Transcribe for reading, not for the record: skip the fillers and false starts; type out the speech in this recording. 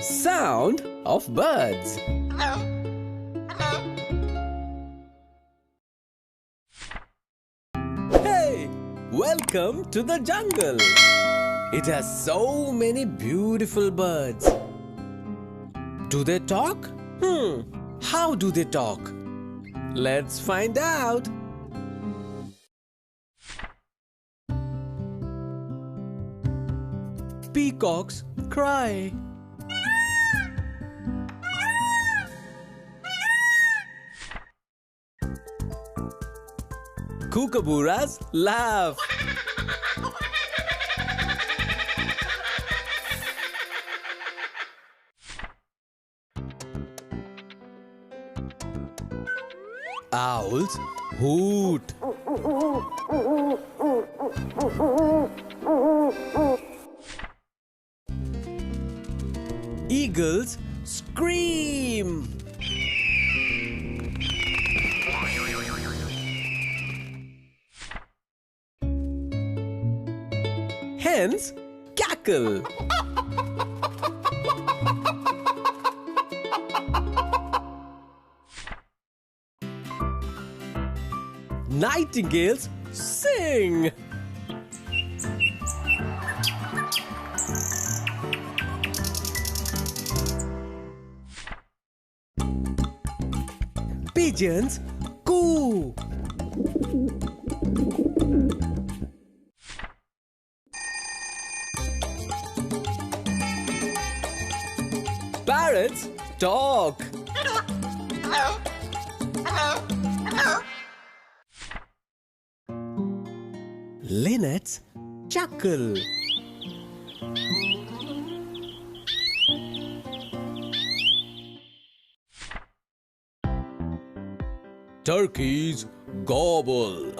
Sound of birds. Hey, welcome to the jungle. It has so many beautiful birds. Do they talk? How do they talk? Let's find out. Peacocks cry. Kookaburras laugh. Owls hoot. Eagles scream. Hens cackle. Nightingales sing. Pigeons coo. Parrots talk. Linnets chuckle. Turkeys gobble.